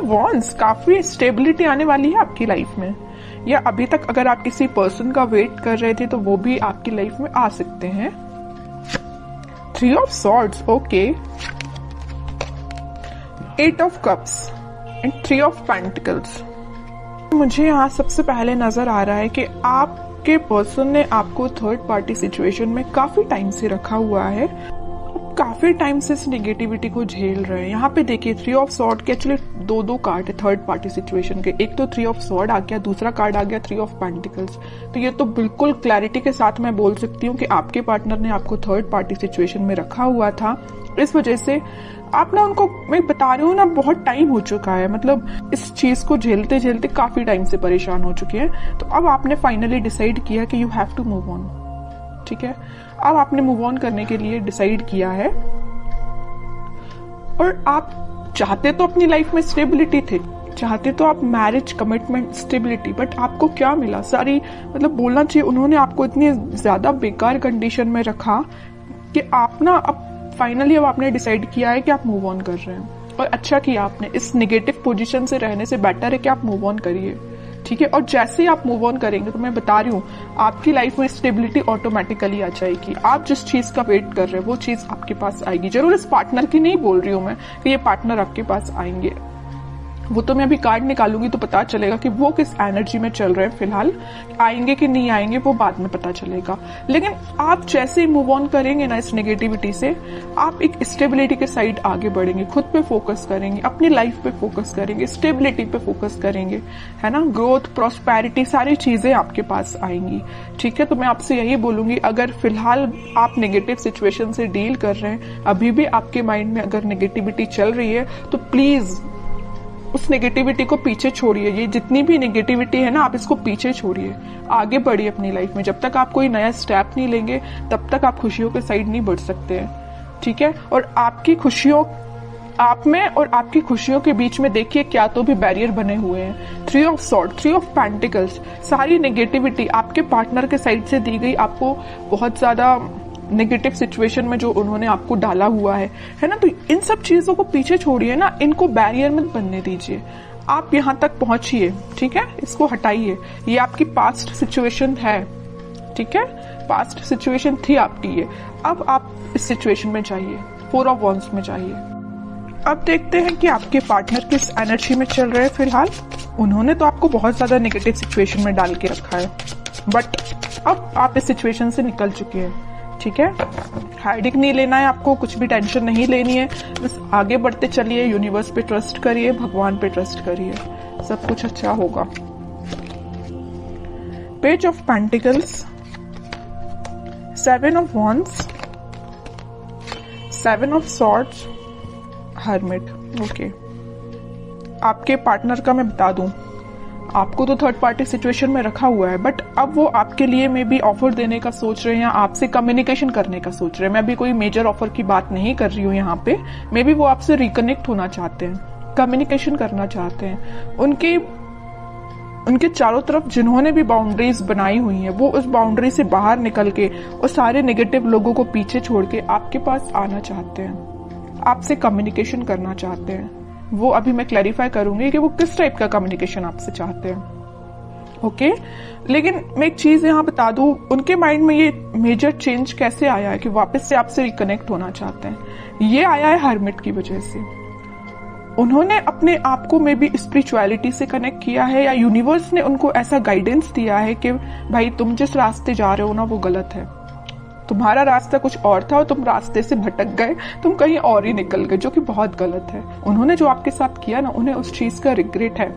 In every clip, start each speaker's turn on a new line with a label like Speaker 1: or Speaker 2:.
Speaker 1: Wands, काफी stability आने वाली है आपकी लाइफ में, या अभी तक अगर आप किसी पर्सन का वेट कर रहे थे तो वो भी आपकी लाइफ में आ सकते हैं। 3 of swords, okay, 8 of cups and 3 of pentacles. मुझे यहाँ सबसे पहले नजर आ रहा है कि आपके पर्सन ने आपको थर्ड पार्टी सिचुएशन में काफी टाइम से रखा हुआ है, काफी टाइम से इस नेगेटिविटी को झेल रहे हैं। यहाँ पे देखिए 3 ऑफ सॉर्ड के एक्चुअली दो कार्ड है थर्ड पार्टी सिचुएशन के, एक तो 3 ऑफ सॉर्ड आ गया, दूसरा कार्ड आ गया 3 ऑफ पेंटिकल्स। तो ये तो बिल्कुल क्लैरिटी के साथ मैं बोल सकती हूँ कि आपके पार्टनर ने आपको थर्ड पार्टी सिचुएशन में रखा हुआ था। इस वजह से आप ना उनको, मैं बता रही हूँ ना, बहुत टाइम हो चुका है, मतलब इस चीज को झेलते झेलते काफी टाइम से परेशान हो चुके हैं। तो अब आपने फाइनली डिसाइड किया कि you have to move on, ठीक है। अब आपने मूव ऑन करने के लिए डिसाइड किया है, और आप चाहते तो अपनी लाइफ में स्टेबिलिटी थे, चाहते तो आप मैरिज, कमिटमेंट, स्टेबिलिटी, बट आपको क्या मिला? सारी, मतलब बोलना चाहिए उन्होंने आपको इतनी ज्यादा बेकार कंडीशन में रखा कि आप ना अब फाइनली अब आपने डिसाइड किया है कि आप मूव ऑन कर रहे हैं, और अच्छा किया आपने। इस नेगेटिव पोजीशन से रहने से बेटर है कि आप मूव ऑन करिए, ठीक है। और जैसे ही आप मूव ऑन करेंगे तो मैं बता रही हूँ आपकी लाइफ में स्टेबिलिटी ऑटोमेटिकली आ जाएगी। आप जिस चीज का वेट कर रहे हैं वो चीज आपके पास आएगी। जरूर इस पार्टनर की नहीं बोल रही हूँ मैं कि ये पार्टनर आपके पास आएंगे, वो तो मैं अभी कार्ड निकालूंगी तो पता चलेगा कि वो किस एनर्जी में चल रहे हैं फिलहाल, आएंगे कि नहीं आएंगे वो बाद में पता चलेगा। लेकिन आप जैसे ही मूव ऑन करेंगे ना इस नेगेटिविटी से, आप एक स्टेबिलिटी के साइड आगे बढ़ेंगे, खुद पे फोकस करेंगे, अपनी लाइफ पे फोकस करेंगे, स्टेबिलिटी पे फोकस करेंगे, है ना। ग्रोथ, प्रॉस्पेरिटी, सारी चीजें आपके पास आएंगी, ठीक है। तो मैं आपसे यही बोलूंगी, अगर फिलहाल आप नेगेटिव सिचुएशन से डील कर रहे हैं, अभी भी आपके माइंड में अगर नेगेटिविटी चल रही है, तो प्लीज उस नेगेटिविटी को पीछे छोड़िए। ये जितनी भी नेगेटिविटी है ना, आप इसको पीछे छोड़िए, आगे बढ़िए अपनी लाइफ में। जब तक आप कोई नया स्टेप नहीं लेंगे तब तक आप खुशियों के साइड नहीं बढ़ सकते हैं, ठीक है। और आपकी खुशियों, आप में और आपकी खुशियों के बीच में देखिए क्या तो भी बैरियर बने हुए हैं। 3 ऑफ सॉर्ड, 3 ऑफ पेंटिकल्स, सारी नेगेटिविटी आपके पार्टनर के साइड से दी गई, आपको बहुत ज्यादा नेगेटिव सिचुएशन में जो उन्होंने आपको डाला हुआ है ना। तो इन सब चीजों को पीछे छोड़िए ना, इनको बैरियर मत बनने दीजिए, आप यहाँ तक पहुंचिए, ठीक है। इसको हटाइए, ये आपकी पास्ट सिचुएशन है, ठीक है, पास्ट सिचुएशन थी आपकी ये। अब आप इस सिचुएशन में जाइए, 4 ऑफ वॉन्ड्स में जाइए। अब देखते हैं कि आपके पार्टनर किस एनर्जी में चल रहे हैं फिलहाल। उन्होंने तो आपको बहुत ज्यादा नेगेटिव सिचुएशन में डाल के रखा है, बट अब आप इस सिचुएशन से निकल चुके हैं, ठीक है। हाइडिंग नहीं लेना है आपको, कुछ भी टेंशन नहीं लेनी है, बस आगे बढ़ते चलिए, यूनिवर्स पे ट्रस्ट करिए, भगवान पे ट्रस्ट करिए, सब कुछ अच्छा होगा। Page of pentacles, 7 of wands, 7 of swords, hermit, okay. आपके पार्टनर का मैं बता दूं, आपको तो थर्ड पार्टी सिचुएशन में रखा हुआ है, बट अब वो आपके लिए मे बी ऑफर देने का सोच रहे हैं, आपसे कम्युनिकेशन करने का सोच रहे हैं। मैं अभी कोई मेजर ऑफर की बात नहीं कर रही हूँ यहाँ पे, मे बी वो आपसे रिकनेक्ट होना चाहते हैं, कम्युनिकेशन करना चाहते हैं। उनके चारों तरफ जिन्होंने भी बाउंड्रीज बनाई हुई हैं, वो उस बाउंड्री से बाहर निकल के और सारे नेगेटिव लोगों को पीछे छोड़ के आपके पास आना चाहते हैं, आपसे कम्युनिकेशन करना चाहते हैं। वो अभी मैं क्लैरिफाई करूंगी कि वो किस टाइप का कम्युनिकेशन आपसे चाहते हैं, ओके। लेकिन मैं एक चीज यहाँ बता दूं, उनके माइंड में ये मेजर चेंज कैसे आया है कि वापस से आपसे रिकनेक्ट होना चाहते हैं, ये आया है हर्मिट की वजह से। उन्होंने अपने आप को में भी स्पिरिचुअलिटी से कनेक्ट किया है, या यूनिवर्स ने उनको ऐसा गाइडेंस दिया है कि भाई तुम जिस रास्ते जा रहे हो ना वो गलत है, तुम्हारा रास्ता कुछ और था और तुम रास्ते से भटक गए, तुम कहीं और ही निकल गए, जो कि बहुत गलत है। उन्होंने जो आपके साथ किया ना, उन्हें उस चीज का रिग्रेट है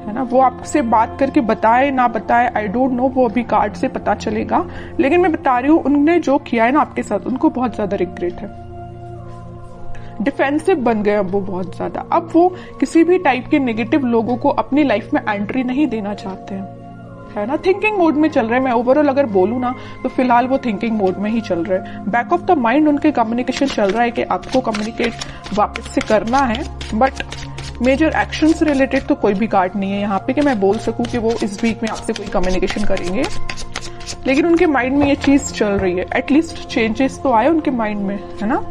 Speaker 1: ना। वो आपसे बात करके बताए ना बताए, आई डोंट नो, वो अभी कार्ड से पता चलेगा। लेकिन मैं बता रही हूँ, उन्होंने जो किया है ना आपके साथ, उनको बहुत ज्यादा रिग्रेट है। डिफेंसिव बन गए अब वो बहुत ज्यादा। अब वो किसी भी टाइप के नेगेटिव लोगों को अपनी लाइफ में एंट्री नहीं देना चाहते हैं, है ना। थिंकिंग मोड में चल रहे हैं। मैं ओवरऑल अगर बोलूँ ना तो फिलहाल वो थिंकिंग मोड में ही चल रहे हैं। बैक ऑफ द माइंड उनके कम्युनिकेशन चल रहा है कि आपको कम्युनिकेट वापस से करना है, बट मेजर एक्शन से रिलेटेड तो कोई भी कार्ड नहीं है यहाँ पे कि मैं बोल सकूं कि वो इस वीक में आपसे कोई कम्युनिकेशन करेंगे। लेकिन उनके माइंड में ये चीज चल रही है, एटलीस्ट चेंजेस तो आए उनके माइंड में, है ना।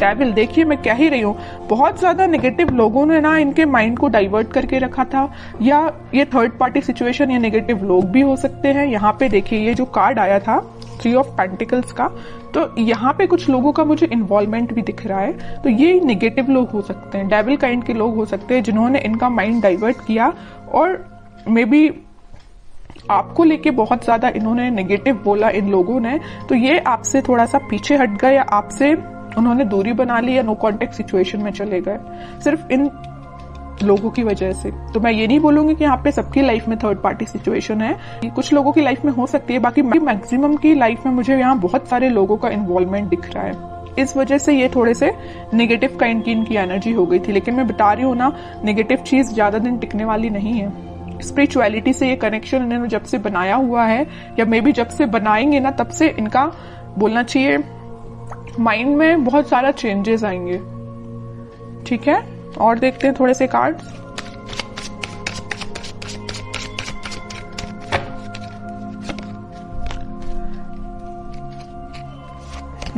Speaker 1: डेविल, देखिए मैं कह ही रही हूँ, बहुत ज्यादा नेगेटिव लोगों ने ना इनके माइंड को डाइवर्ट करके रखा था, या ये थर्ड पार्टी सिचुएशन या नेगेटिव लोग भी हो सकते हैं। यहाँ पे देखिए ये जो कार्ड आया था 3 ऑफ पेंटिकल्स का, तो यहाँ पे कुछ लोगों का मुझे इन्वॉल्वमेंट भी दिख रहा है, तो ये नेगेटिव लोग हो सकते हैं, डेविल काइंड के लोग हो सकते हैं जिन्होंने इनका माइंड डाइवर्ट किया, और मे बी आपको लेके बहुत ज्यादा इन्होंने नेगेटिव बोला इन लोगों ने, तो ये आपसे थोड़ा सा पीछे हट गए, या आपसे उन्होंने दूरी बना ली, या नो कॉन्टेक्ट सिचुएशन में चले गए सिर्फ इन लोगों की वजह से। तो मैं ये नहीं बोलूंगी कि यहाँ पे सबकी लाइफ में थर्ड पार्टी सिचुएशन है, कुछ लोगों की लाइफ में हो सकती है, बाकी मैक्सिमम की लाइफ में मुझे यहाँ बहुत सारे लोगों का इन्वॉल्वमेंट दिख रहा है। इस वजह से ये थोड़े से नेगेटिव काइंड की इनकी एनर्जी हो गई थी। लेकिन मैं बता रही हूँ ना, नेगेटिव चीज ज्यादा दिन टिकने वाली नहीं है। स्पिरिचुअलिटी से ये कनेक्शन इन्होंने जब से बनाया हुआ है, या मे बी जब से बनाएंगे ना, तब से इनका बोलना चाहिए माइंड में बहुत सारा चेंजेस आएंगे। ठीक है, और देखते हैं थोड़े से cards.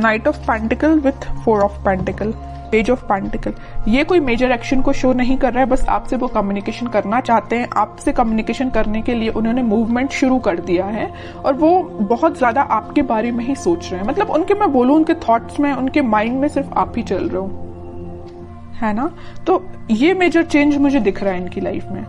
Speaker 1: Night of pentacle with 4 of pentacle, page of pentacle. ये कोई मेजर एक्शन को शो नहीं कर रहा है, बस आपसे वो कम्युनिकेशन करना चाहते हैं। आपसे कम्युनिकेशन करने के लिए उन्होंने मूवमेंट शुरू कर दिया है, और वो बहुत ज्यादा आपके बारे में ही सोच रहे हैं। मतलब उनके, मैं बोलूं, उनके थॉट्स में, उनके माइंड में सिर्फ आप ही चल रहे हो, है ना। तो ये मेजर चेंज मुझे दिख रहा है इनकी लाइफ में,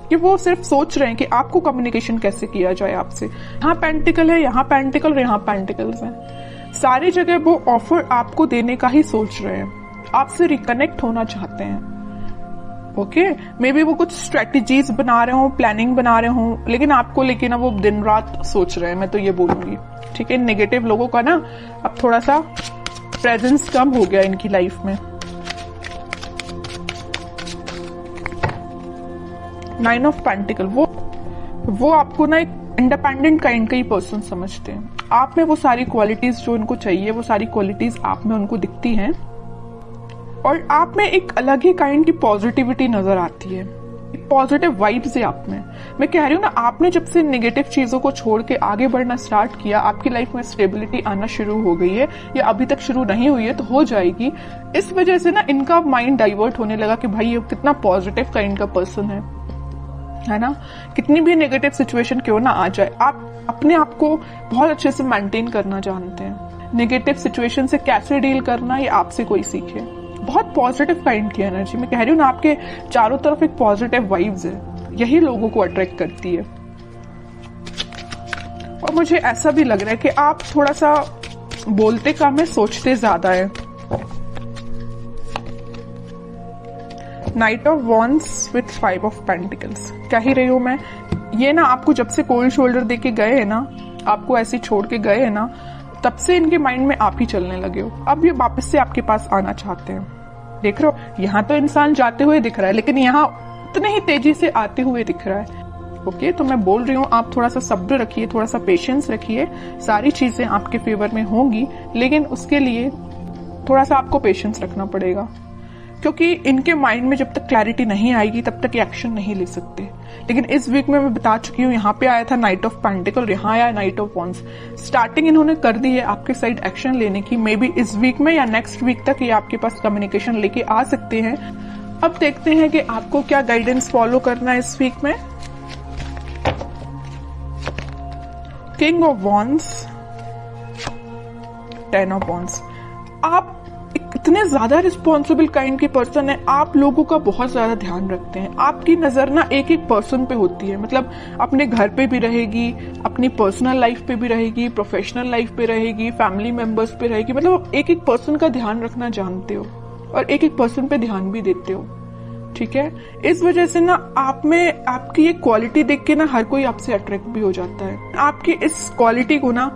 Speaker 1: कि वो सिर्फ सोच रहे हैं कि आपको कम्युनिकेशन कैसे किया जाए आपसे। यहाँ पेंटिकल है, यहाँ पेंटिकल और यहाँ पेंटिकल्स हैं। सारी जगह वो ऑफर आपको देने का ही सोच रहे हैं, आपसे रिकनेक्ट होना चाहते हैं। ओके, मे बी वो कुछ स्ट्रेटेजीज बना रहे हो, प्लानिंग बना रहे हो, लेकिन आपको लेके ना वो दिन रात सोच रहे हैं, मैं तो ये बोलूंगी। ठीक है, नेगेटिव लोगों का ना अब थोड़ा सा प्रेजेंस कम हो गया इनकी लाइफ में। 9 ऑफ पेंटिकल, वो आपको ना एक इंडिपेंडेंट काइंड का ही पर्सन समझते हैं। आप में वो सारी क्वालिटीज जो उनको चाहिए, वो सारी क्वालिटीज आप में उनको दिखती हैं, और आप में एक अलग ही काइंड की पॉजिटिविटी नजर आती है, पॉजिटिव वाइब्स है आप में। मैं कह रही हूँ ना, आपने जब से नेगेटिव चीजों को छोड़ के आगे बढ़ना स्टार्ट किया, आपकी लाइफ में स्टेबिलिटी आना शुरू हो गई है, या अभी तक शुरू नहीं हुई है तो हो जाएगी। इस वजह से ना इनका माइंड डाइवर्ट होने लगा कि भाई ये कितना पॉजिटिव काइंड का पर्सन है ना। कितनी भी नेगेटिव सिचुएशन क्यों ना आ जाए, आप अपने आप को बहुत अच्छे से मेंटेन करना जानते हैं। नेगेटिव सिचुएशन से कैसे डील करना, ये आपसे कोई सीखे। बहुत पॉजिटिव काइंड की एनर्जी, मैं कह रही हूँ ना, आपके चारों तरफ एक पॉजिटिव वाइब्स है, यही लोगों को अट्रैक्ट करती है। और मुझे ऐसा भी लग रहा है कि आप थोड़ा सा बोलते कम है, सोचते ज्यादा है। Night of wands with 5 of pentacles, कह ही रही हूं मैं, ये ना आपको जब से कोल्ड शोल्डर देके गए हैं ना, आपको ऐसे छोड़ के गए हैं ना, तब से इनके माइंड में आप ही चलने लगे हो। अब ये वापस से आपके पास आना चाहते हैं। देख रहे हो, यहाँ तो इंसान जाते हुए दिख रहा है, लेकिन यहाँ उतने ही तेजी से आते हुए दिख रहा है। ओके, तो मैं बोल रही हूँ, आप थोड़ा सा सब्र रखिए, थोड़ा सा पेशेंस रखिए, सारी चीजें आपके फेवर में होंगी, लेकिन उसके लिए थोड़ा सा आपको पेशेंस रखना पड़ेगा, क्योंकि इनके माइंड में जब तक क्लैरिटी नहीं आएगी तब तक एक्शन नहीं ले सकते। लेकिन इस वीक में मैं बता चुकी हूँ, यहाँ पे आया था नाइट ऑफ पेंटिकल, यहाँ आया नाइट ऑफ वॉन्ड्स। स्टार्टिंग इन्होंने कर दी है आपके साइड एक्शन लेने की। मे बी इस वीक में या नेक्स्ट वीक तक ये आपके पास कम्युनिकेशन लेके आ सकते हैं। अब देखते हैं कि आपको क्या गाइडेंस फॉलो करना है इस वीक में। King of wands, 10 of wands. आप इतने ज्यादा रिस्पॉन्सिबल काइंड के पर्सन है, आप लोगों का बहुत ज्यादा ध्यान रखते हैं। आपकी नजर ना एक एक पर्सन पे होती है, मतलब अपने घर पे भी रहेगी, अपनी पर्सनल लाइफ पे भी रहेगी, प्रोफेशनल लाइफ पे रहेगी, फैमिली मेंबर्स पे रहेगी। मतलब एक एक पर्सन का ध्यान रखना जानते हो, और एक एक पर्सन पे ध्यान भी देते हो। ठीक है, इस वजह से ना आप में आपकी ये क्वालिटी देख के ना हर कोई आपसे अट्रैक्ट भी हो जाता है। आपकी इस क्वालिटी को ना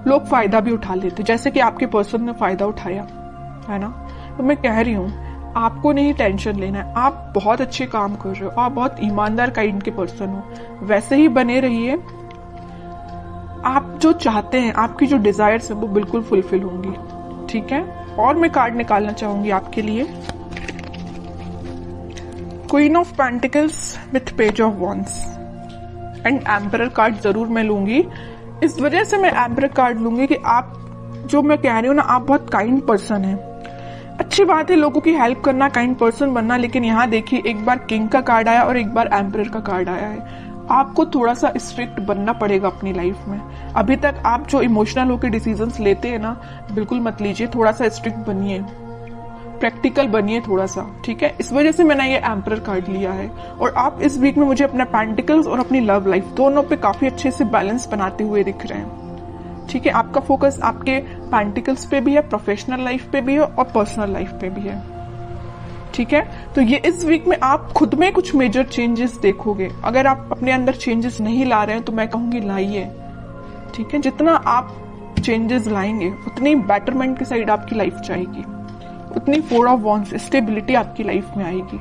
Speaker 1: लोग फायदा भी उठा लेते, जैसे कि आपके पर्सन ने फायदा उठाया है ना। तो मैं कह रही हूँ, आपको नहीं टेंशन लेना है, आप बहुत अच्छे काम कर रहे हो, आप बहुत ईमानदार काइंड के पर्सन हो, वैसे ही बने रहिए। आप जो चाहते हैं, आपकी जो डिजायर्स है वो बिल्कुल फुलफिल होंगी। ठीक है, और मैं कार्ड निकालना चाहूंगी आपके लिए, queen of pentacles with page of wands and emperor card जरूर मैं लूंगी। इस वजह से मैं एम्परर कार्ड लूंगी कि आप, जो मैं कह रही हूँ ना, आप बहुत काइंड पर्सन है, अच्छी बात है लोगों की हेल्प करना, काइंड पर्सन बनना, लेकिन यहाँ देखिए एक बार किंग का कार्ड आया और एक बार एम्परर का कार्ड आया है। आपको थोड़ा सा स्ट्रिक्ट बनना पड़ेगा अपनी लाइफ में। अभी तक आप जो इमोशनल होकर डिसीजंस लेते हैं ना, बिल्कुल मत लीजिए, थोड़ा सा स्ट्रिक्ट बनिए, प्रैक्टिकल बनिए थोड़ा सा, ठीक है। इस वजह से मैंने ये एम्परर कार्ड लिया है। और आप इस वीक में मुझे अपना पेंटिकल्स और अपनी लव लाइफ दोनों पे काफी अच्छे से बैलेंस बनाते हुए दिख रहे हैं, ठीक है। आपका फोकस आपके पेंटिकल्स पे भी है, प्रोफेशनल लाइफ पे भी है और पर्सनल लाइफ पे भी है, ठीक है। तो ये इस वीक में आप खुद में कुछ मेजर चेंजेस देखोगे। अगर आप अपने अंदर चेंजेस नहीं ला रहे हैं तो मैं कहूंगी लाइए, ठीक है। जितना आप चेंजेस लाएंगे उतनी बेटरमेंट की साइड आपकी लाइफ जाएगी, उतनी 4 ऑफ वॉन्ड्स स्टेबिलिटी आपकी लाइफ में आएगी।